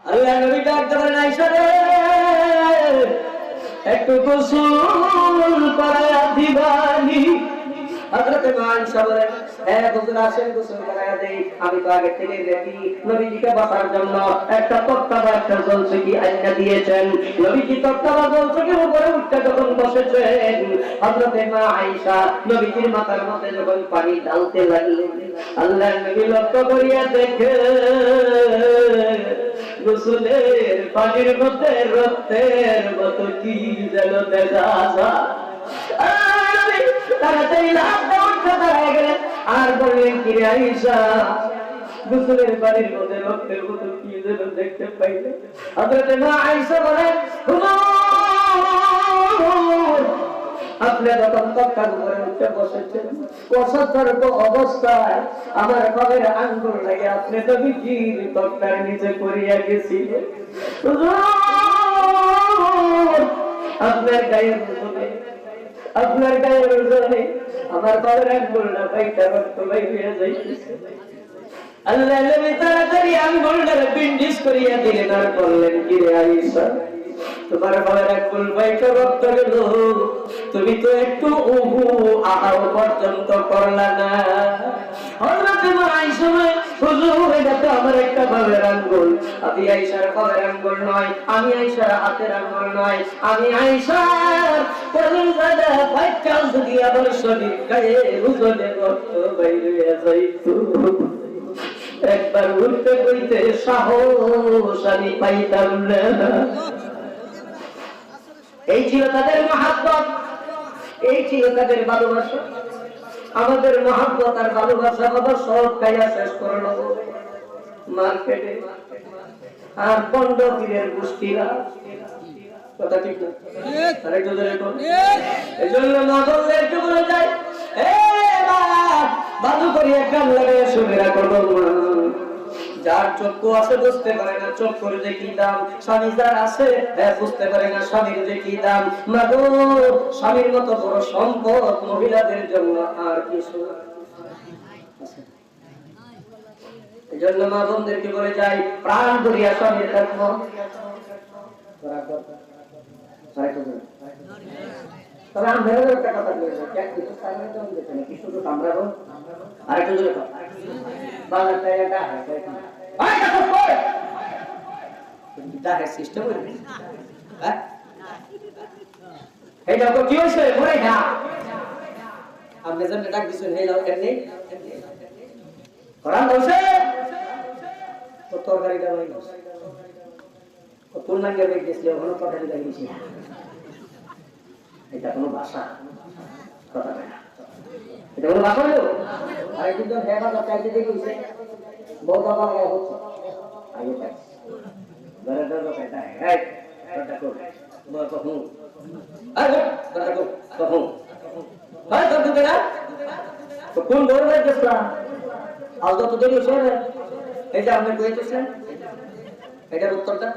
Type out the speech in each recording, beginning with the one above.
আল্লাহ নবী ডাকতে বলেন, আয়েশা রে একটু গোসল করায়া দিবানি। হযরত আয়েশা বলেন, হ্যাঁ হুজুর আসেন গোসল করায়া দেই। আমি তো আগে থেকে রেডি। নবীজিকে বসার জন্য একটা তক্তা বা একটা জলচকি আইনা দিয়েছেন। নবীজি তক্তা বা জলচকির উপরে উঠে যখন বসেছেন, হযরত মা আয়েশা নবীজির মাথার মধ্যে যখন পানি ঢালতে লাগলেন, আল্লাহর নবী লক্ষ্য করিয়া দেখে গোসলের পানির মধ্যে রক্তের মতো কি যেন দেখা যায়। তাড়াতাড়ি লাফ দিয়ে উঠে দাঁড়ায় গেলেন আর বললেন, কিরে আয়েশা, গোসলের পানির মধ্যে রক্তের মতো কি যেন দেখতে পাইলে? হযরত মা আয়েশা বলেন, আপনি যখন তক্তার উপরে উঠে বসেছেন, অসতর্ক অবস্থায় আমার কবের আঙ্গুল লাগে আপনি তো বিজির তক্তার নিচে পড়িয়া গেছিলেন। আপনার গায়ের ওজনে, আপনার গায়ের ওজনে আমার কবের আঙ্গুলটা পাইটা রক্ত বাইরে যাইতেছে। আল্লাহ নবী তাড়াতাড়ি আঙ্গুলটারে বিন্ডিস করিয়া দিলেন আর বললেন, কিরে আয়েশা, তোমার কবের আঙ্গুল পাইটা রক্ত গেল, তুমি তো একটু উহু আহাও পর্যন্ত করলা না। হযরত আয়েশা বলেন, হুজুর এটা তো আমার একটা কবের আঙ্গুল। আমি আয়েশার কবের আঙ্গুল নয়, আমি আয়েশার হাতের আঙ্গুল নয়, আমি আয়েশার কলিজাটা ফাইটা যদি আমার শরীর গায়ে ওজনে রক্ত বাইরে যাইতো, একবার উঠতে কইতে সাহস আমি পাইতাম না। এই ছিল তাদের মহব্বত, এই ছিল তাদের ভালোবাসা। আমাদের মহব্বত আর ভালোবাসা বাবা সব খাইয়া শেষ করলো মার্কেটে আর পণ্ড পীরের গোষ্ঠীরা। কথা ঠিক না? আরেকটু ধরে কোন এই জন্য না বললে একটু বলে যায়, বাদু করিয়া কান লাগাইয়া শুনে রাখো। যার চক্ষু আছে বুঝতে পারে না চক্ষুর যে কি দাম, স্বামী যার আছে বুঝতে পারে না স্বামীর যে কি দাম। মাগো, স্বামীর মতো বড় সম্পদ মহিলাদের জন্য আর কিছু। এই জন্য মা বোনদেরকে বলে যাই, প্রাণ করিয়া স্বামীর রাখবো। তবে আমরা একটা কথা বলবো, কিছু কারণে তো দেখে না কিছু তো আমরা আরেকটু জোরে কথা বাংলাটা এটা সিস্টেম কি হয়েছে মরে না আপনি যেন ডাক দিচ্ছেন এই লোক নেই করান বলছে তো তরকারিটা হয়ে গেছে পূর্ণাঙ্গে গেছিল ওখানে তরকারি লাগিয়েছি। এটা কোনো ভাষা কথা না, এটা কোনো ভাষা হলো। আরেকদিন তো হ্যাঁ কথা চাইতে দেখেছে বহুত আবার হচ্ছে আগে পাইছে ধরে ধরো এটা হ্যাঁ কথা কর বল কখন আরে কথা কর কখন ভাই কত দেনা তো কোন দৌড়ে গেছলাম আজ তো দেরি হচ্ছে না। এই যে আপনি কইতেছেন এটার উত্তরটা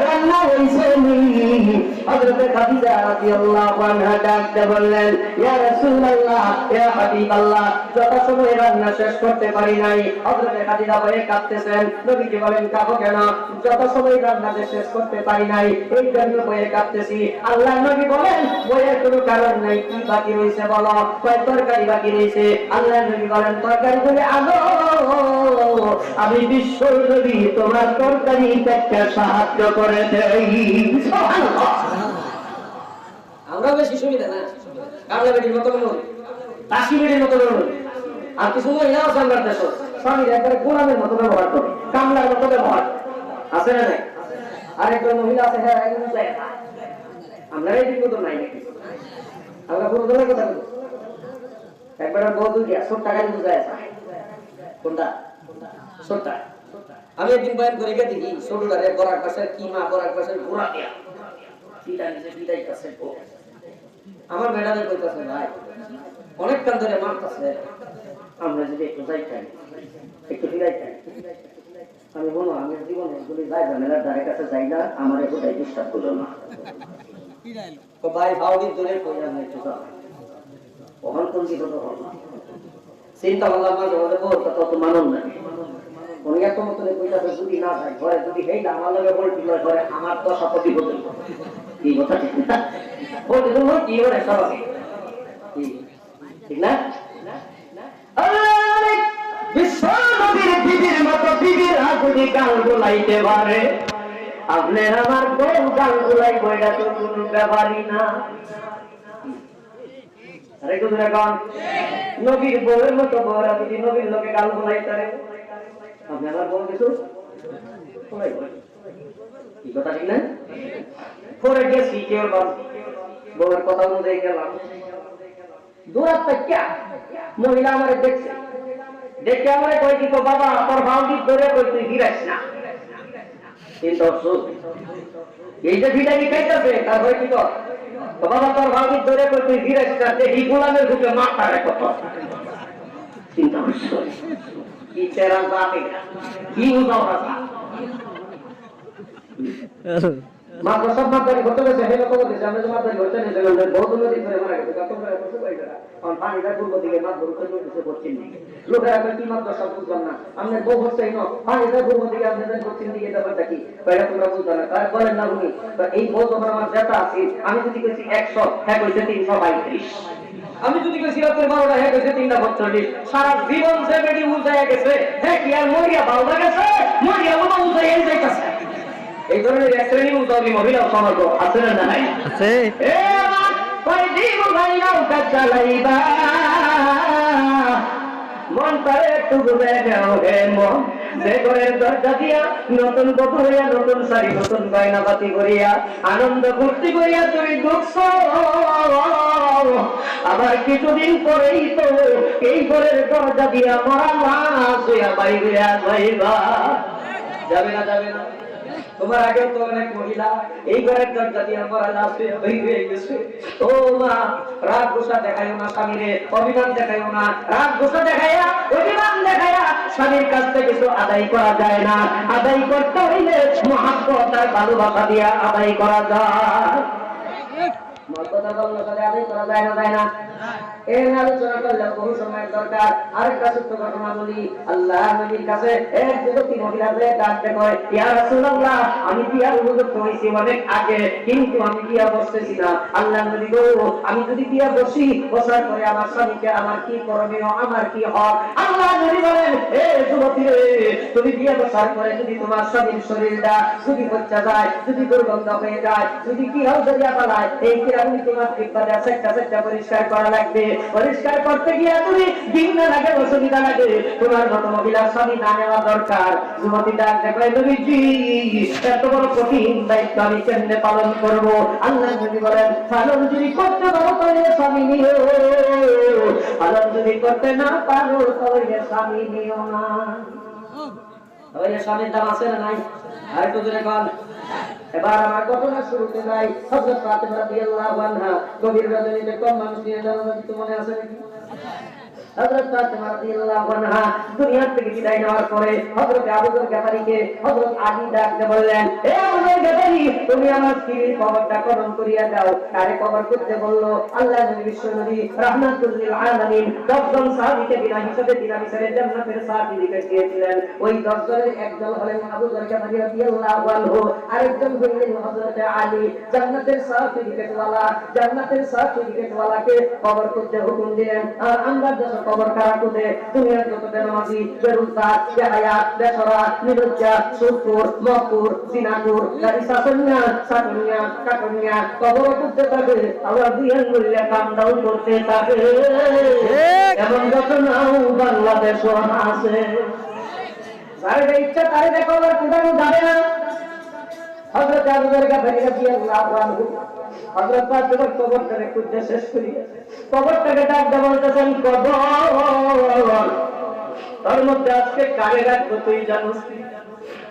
রান্না হয়েছে হযরত খাদিজা রাদিয়াল্লাহু আনহা ডাকতে বললেন, ইয়া রাসূলুল্লাহ ইয়া হাবিবাল্লাহ, যথাসময়ে রান্না শেষ করতে পারি নাই। হযরত খাদিজা ভয়ে কাঁদতেছেন। নবীজি বলেন, কাঁদো কেন? যথাসময়ে রান্না শেষ করতে পারি নাই এই জন্য ভয়ে কাঁদতেছি। আল্লাহর নবী বলেন, ভয়ের কোনো কারণ নাই, কি বাকি রয়েছে বলো? কয় তরকারি বাকি রয়েছে। আল্লাহর নবী বলেন, তরকারি বলে আনো, আমি বিশ্ব নবী তোমার তরকারি একটা সাহায্য করে দেই। আমরা বেশি সুবিধা না, কামলা বেটির মতো নয়, কাশি বেটির মতো নয়। আর কিছু মহিলা আছে আমার দেশ, স্বামীর একবারে গোলামের মতো ব্যবহার করে, কামলার মতো ব্যবহার আছে না নাই? আর একজন মহিলা আছে, হ্যাঁ একদম চাই না। আমরা এই দিক মতো নাই নাকি? আমরা পুরো দলের কথা বলি। একবার বহু দুই দিয়া সব টাকা কিন্তু যায় কোনটা সবটা। আমি একদিন বয়ান করে গিয়ে দেখি ছোটদারে বরাক পাশে কি মা বরাক পাশে ঘোরা দেয়া ফিটা নিচে ফিটাই কাছে আমার ম্যাডামের কইতাছে, ভাই অনেক কান ধরে মারতাছে, আমরা যদি একটু যাই খাই একটু ফিরাই খাই। আমি বলো আমি জীবনে এগুলি যাই ঝামেলার ধারে কাছে যাই না, আমার একটু তাই ডিস্টার্ব করলো না। তো ভাই ভাউডির ধরে কইলাম একটু যাও ওখান কোন কি হতো হল না চিন্তা করলাম মাঝে মাঝে বলতে তত মানন না উনি এত মতো কইতাছে যদি না যায় ঘরে যদি হেই আমার লগে বলছিল ঘরে আমার তো শপথই বলতে কি কথা ঠিক না বলতে তো কি করে সবাই ঠিক না বিশ্ব নবীর বিবির মতো বিবির আগুনে গাল গোলাইতে পারে আপনি আমার বউ গাল গোলাই বইটা তো কোনো ব্যাপারই না আরে কত রাখুন নবীর বউয়ের মতো বউরা যদি নবীর লোকে গাল গোলাইতে পারে আপনি আমার বউ কিছু গোলাই বলে কি কথা ঠিক না পরে গেছি কেউ বউয়ের কথা অনুযায়ী গেলাম দূরাত থেকে মহিলা আমারে দেখছে দেখে আমারে কই দিত বাবা তোর ভাউটি ধরে কই তুই গিরাস না কিন্তু এই যে ভিড়ানি খাইতেছে তার হয়ে কি কর তো বাবা তোর ভাউটি ধরে কই তুই গিরাস না এই গোলামের বুকে মাথা রেখো চিন্তা করছো কি চেরা জাতি কি উদাও রাখা মাত্র সব মাত্রারি ঘটে গেছে হেলো কবর দিয়েছে আমরা তো মাত্রারি ঘটে নিয়েছে বহুত নদী করে মারা গেছে কত করে কত পাইছে কারণ পানিটা পূর্ব দিকে মাত্র উত্তর দিকে পশ্চিম দিকে লোকেরা এখন কি মাত্র সব বুঝলাম না আমরা বউ হচ্ছে না পানিটা পূর্ব দিকে আপনাদের পশ্চিম দিকে ব্যাপারটা কি কয়টা তোমরা বুঝলো না তার বলেন না উনি এই বউ যখন আমার যেটা আছে আমি যদি কইছি 100 হ্যাঁ কইছে 332 আমি যদি কইছি রাতের 12টা হ্যাঁ কইছে 342 সারা জীবন যে বেডি উজায় গেছে হ্যাঁ কি আর মরিয়া ভালো গেছে মরিয়া বাবা উজায় যাইতাছে এই ধরনের শ্রেণী মুতাবি মহিলা সমাজ আছে না নাই আছে এ আমার কই দিব ভাই নৌকা চালাইবা মন করে একটু ঘুরে যাও হে মন যে ঘরের দরজা দিয়া নতুন বধূ হইয়া নতুন শাড়ি নতুন গয়নাপাতি করিয়া আনন্দ ফুর্তি করিয়া তুমি ঢুকছো আবার কিছুদিন পরেই তো এই ঘরের দরজা দিয়া মরা মাছ হইয়া বাইরে যাইবা যাবে না যাবে না তোমার আগে তো অনেক মহিলা এই ঘরের দরজা দিয়ে মারা যাচ্ছে হয়ে গেছে ও মা রাগ গোসা দেখাইও না স্বামীরে অভিমান দেখাইও না রাগ গোসা দেখাইয়া অভিমান দেখাইয়া স্বামীর কাছ থেকে কিছু আদায় করা যায় না আদায় করতে হইলে মহাব্বত আর ভালোবাসা দিয়া আদায় করা যায় মর্যাদা বললে তাহলে আদায় করা যায় না যায় না এর আলোচনা করলে বহু সময়ের দরকার আরেকটা সত্য ঘটনা বলি আল্লাহ নবীর কাছে এক যুবতী মহিলা বলে ডাকতে কয় ইয়া রাসূলুল্লাহ আমি বিয়ার উপযুক্ত হইছি অনেক আগে কিন্তু আমি বিয়া বসতেছি না আল্লাহ নবী গো আমি যদি বিয়া বসি বসার পরে আমার স্বামীকে আমার কি করণীয় আমার কি হক আল্লাহ নবী বলেন এ যুবতী রে তুমি বিয়া বসার পরে যদি তোমার স্বামীর শরীরটা যদি হচ্ছে যায় যদি দুর্গন্ধ হয়ে যায় যদি কি হয় যদি পালায় এই কিরামি তোমার ঠিকভাবে একটা পরিষ্কার করা লাগবে পরিষ্কার করতে গিয়ে তুমি দিন না লাগে অসুবিধা লাগে তোমার মতো মহিলার স্বামী না নেওয়া দরকার যুবতী ডাকতে কয় নবীজি এত বড় কঠিন দায়িত্ব আমি কেমনে পালন করব আল্লাহ নবী বলেন পালন যদি করতে পারো তাহলে স্বামী নিও পালন যদি করতে না পারো তাহলে স্বামী নিও না তাহলে স্বামীর দাম আছে না নাই আর একটু জোরে বল এবার আমার ঘটনা শুরুতে যাই হযরত ফাতেমা রাদিয়াল্লাহু আনহা গভীর রজনীতে কম মানুষ নিয়ে যাওয়ার কি মনে আছে নাকি হযরত ফাতেমা রাদিয়াল্লাহু আনহা দুনিয়া থেকে বিদায় নেওয়ার পরে হযরত আবু বকর গফারীকে হযরত আলী ডাকতে বললেন এ আবু বকর গফারী তুমি আমার স্ত্রীর কবরটা খনন করিয়া দাও কারে কবর করতে বললো আল্লাহ নবী বিশ্বনবী রাহমাতুল লিল আলামিন 10 জন সাহাবীকে বিনা হিসাবে জান্নাতের সার্টিফিকেট দিয়েছিলেন ওই 10 জনের একজন হলেন আবু বকর গফারী রাদিয়াল্লাহু আনহু আরেকজন হলেন হযরত আলী জান্নাতের সার্টিফিকেট ওয়ালাকে কবর করতে হুকুম দিলেন আর আমরা কবর কারা করতে দুনিয়ার যত বেনামাজি বেরুজগার বেহায়া বেসরা নিরুজ্জা সুরপুর মকুর জিনাকুর গারিসাসন্যা সাকন্যা কাকন্যা কবর করতে থাকে আবার দুইয়ের মূল্য কামদাও করতে থাকে এমন ঘটনাও বাংলাদেশ আছে যার ইচ্ছা তারে দেখো আর কোথাও যাবে না হযরত আবু বকর গফারী রাদিয়াল্লাহু আনহু হযরত ফাতেমার কবরটাকে খুঁজে শেষ করি কবরটাকে ডাক দেওয়া বলতেছেন কবর তার মধ্যে আজকে কারে রাখবো তুই জানিস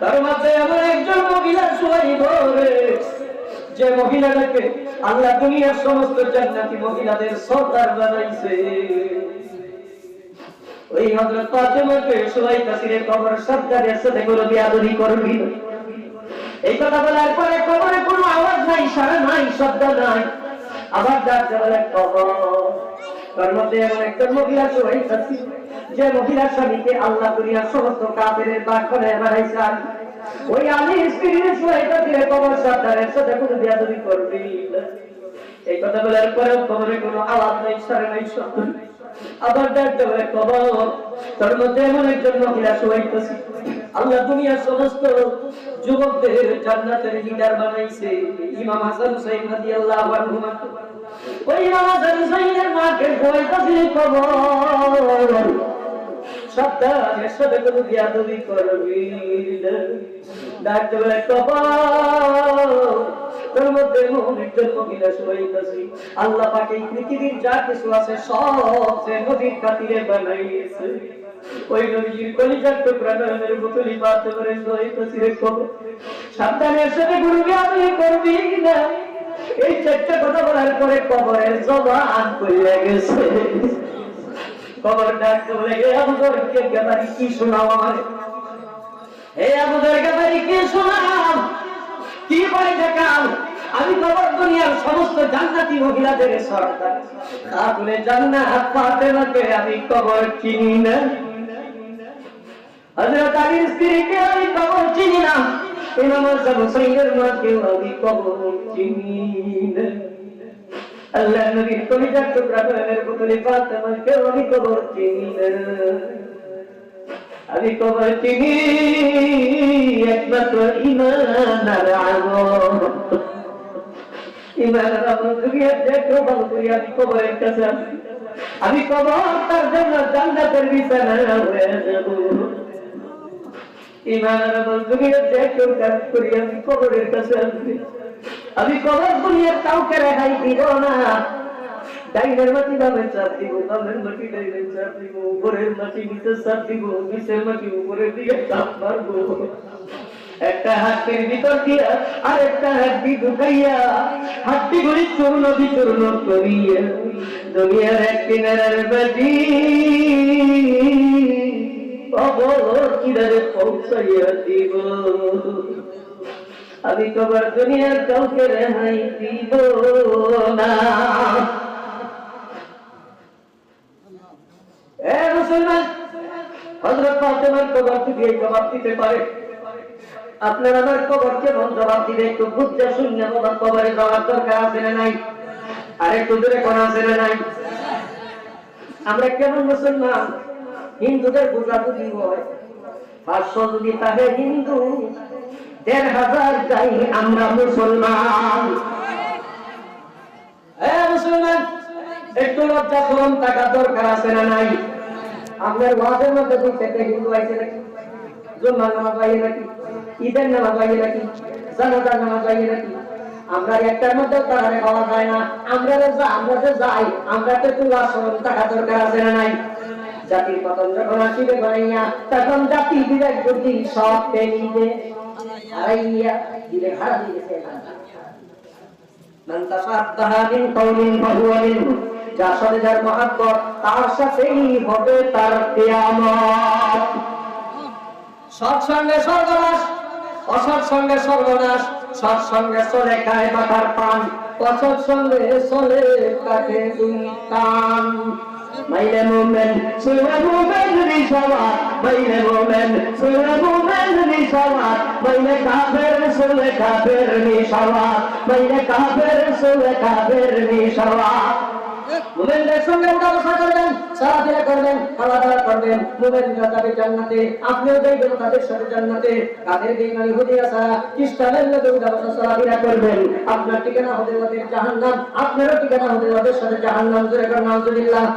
তার মধ্যে আমার একজন মহিলা শুয়াইব রে যে মহিলাটাকে আল্লাহ দুনিয়ার সমস্ত জান্নাতি মহিলাদের সর্দার বানাইছে ওই হযরত ফাতেমাকে শুয়াইতাছি রে কবর সর্দারের সাথে কোনো বিয়াদবি করবি না এই কথা বলার পরে কবরে কোনো আওয়াজ নাই সারা নাই শব্দ নাই আবার ডাকতে বলে কবর তার মধ্যে এমন একটা মহিলা শুয়াইতাছি যে মহিলার স্বামীকে আল্লাহ দুনিয়ার সমস্ত কাফেরের বাঘরে বানাইছেন, ওই আলী স্ত্রীর সহায়তা দিয়ে কবর সাবধানের সাথে কোনো বিয়াদবি করবি না। এই কথা বলার পরেও কবরে কোনো আওয়াজ নেই, সারে নাই, শব্দ। আবার ডাকতে বলে, কবর তোর মধ্যে এমন একজন মহিলা শোয়াইতেছে, আল্লাহ দুনিয়ার সমস্ত যুবকদের জান্নাতের লিডার বানাইছে, ইমাম হাসান হুসাইন রাদিয়াল্লাহু আনহুমা। ওই ইমাম হাসান হুসাইনের মাকে শোয়াইতেছে কবর, সাবধানের সাথে কোনো বিয়াদবি করবি না। ডাকতে বলে, কবর তোর মধ্যে এমন একজন মহিলা শোয়াইতেছে, আল্লাহ পাক এই পৃথিবীর যা কিছু আছে সব যে নবীর খাতিরে বানাইছে। ওই নবীর কলিজার টুকরা নয়নের বুতুলি পাতে করে শোয়াইতেছে রে কবর, সাবধানের সাথে কোনো বিয়াদবি করবি না। এই চারটা কথা বলার পরে কবরের জবান কইয়া গেছে। কবর ডাকতে বলে, হে আবু যর গাবারি কি শোনাও আমারে, হে আবু যর গাবারি কি শোনাও, কি বলে দেখাও। আমি কবর দুনিয়ার সমস্ত জান্নাতি মহিলাদের সর্দার খাতুনে জান্নাত ফাতেমাকে আমি কবর চিনি না, হযরত আলীর স্ত্রীকে আমি কবর চিনি না, ইমাম হাসান হুসাইনের মাকে আমি কবর চিনি না। আল্লাহ নবীর কলিজার টুকরা নয়নের বুতুলি ফাতেমাকে আমি কবর চিনি না। আমি কবর চিনি একমাত্র ঈমানের আমল, ঈমানের আমল দুনিয়ার যে কেউ ভালো করি আমি কবরের কাছে আসি, আমি কবর তার জন্য জান্নাতের বিছানা হয়ে যাব। ঈমানের আমল দুনিয়ার যে কেউ কাজ করি আমি কবরের কাছে আসি, আমি কবর দুনিয়ার কাউকে রেহাই দিব না। ডাইনের মাটি বামের চাপ দিব, বামের মাটি ডাইনের চাপ দিব, উপরের মাটি নিচের চাপ দিব, নিচের মাটি উপরের দিকে চাপ মারবো। একটা হাতের ভিতর দিয়া আর একটা হাড্ডি ঢুকাইয়া হাড্ডি গুলি চূর্ণ বিচূর্ণ করিয়া দুনিয়ার এক কিনারার বাটি কবর কিনারে পৌঁছাইয়া দিব। আমি কবর দুনিয়ার কাউকে রেহাই দিব না। এ মুসলমান, হযরত ফাতেমার কবর থেকে জবাব দিতে পারে, আপনার আমার কবর কেমন জবাব দিবে একটু বুঝতে শুনলে বাবা, কবরে যাওয়ার দরকার আছে না নাই? আর একটু দূরে কোন আছে না নাই? আমরা কেমন মুসলমান? হিন্দুদের বুঝাবুঝি হয় 500 যদি তাহে হিন্দু, 1500 যাই আমরা মুসলমান। মুসলমান একটু লজ্জা শরম টাকা দরকার আছে না নাই? আপনার ওয়াজের মধ্যে দুই চারটে হিন্দু আইছে নাকি? জুম্মার নামাজ পাইয়ে নাকি? ঈদের নামাজ পাইয়ে নাকি? জানাজার নামাজ পাইয়ে নাকি? আমরা একটার মধ্যে তারা পাওয়া যায় না। আমরা যে যাই, আমরা তো তুলা শরম টাকা দরকার আছে না নাই? জাতির পতন যখন আসিবে বানাইয়া, তখন জাতি বিবেক বুদ্ধি সব পেয়ে হারাইয়া দিলে হারা দিয়েছে। মান তাসাদ্দাহা মিন কওমিন ফাহুয়া মিনহু, যার সাথে যার মহব্বত তার সাথেই হবে তার কিয়ামত। সৎসঙ্গে সর্বনাশ, অসৎসঙ্গে সর্বনাশ। সৎসঙ্গে চলে খায় মাথার পান, অসৎসঙ্গে চলে কাটে দুই কান। মাইলে মোমেন সুরে মোমেন নিশাওয়াত, মাইলে মোমেন সুরে মোমেন নিশাওয়াত, মাইলে কাফের সুরে কাফের নিশাওয়াত, মাইলে কাফের সুরে কাফের নিশাওয়াত। মুমিনদের সঙ্গে উঠা বসা করবেন, চলাফেরা করবেন, খাওয়া দাওয়া করবেন, মুমিনরা যাবে জান্নাতে, আপনিও যাইবেন তাদের সাথে জান্নাতে। কাদের বেঈমানি হুদিয়া ছাড়া খ্রিস্টানের লোকে উঠা বসা চলাফেরা করবেন, আপনার ঠিকানা হবে ওদের জাহান্নাম, আপনারও ঠিকানা হবে ওদের সাথে জাহান্নাম। জোরে করে নাউজুবিল্লাহ।